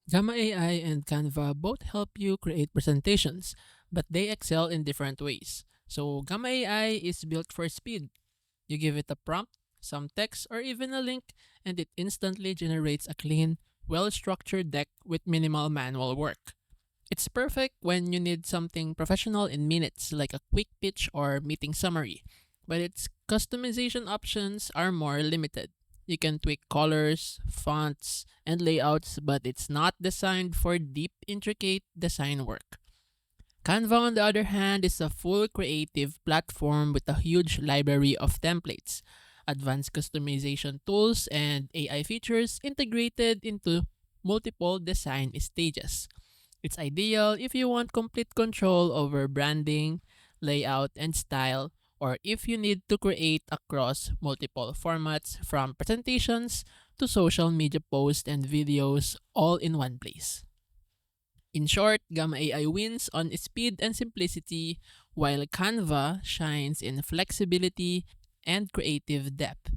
Gamma AI and Canva both help you create presentations, but they excel in different ways. So, Gamma AI is built for speed. You give it a prompt, some text, or even a link, and it instantly generates a clean, well structured deck with minimal manual work. It's perfect when you need something professional in minutes, like a quick pitch or meeting summary, but its customization options are more limited. You can tweak colors, fonts, and layouts, but it's not designed for deep, intricate design work. Canva, on the other hand, is a full creative platform with a huge library of templates, advanced customization tools, and AI features integrated into multiple design stages. It's ideal if you want complete control over branding, layout, and style, or if you need to create across multiple formats from presentations to social media posts and videos all in one place. In short, Gamma AI wins on speed and simplicity, while Canva shines in flexibility and creative depth.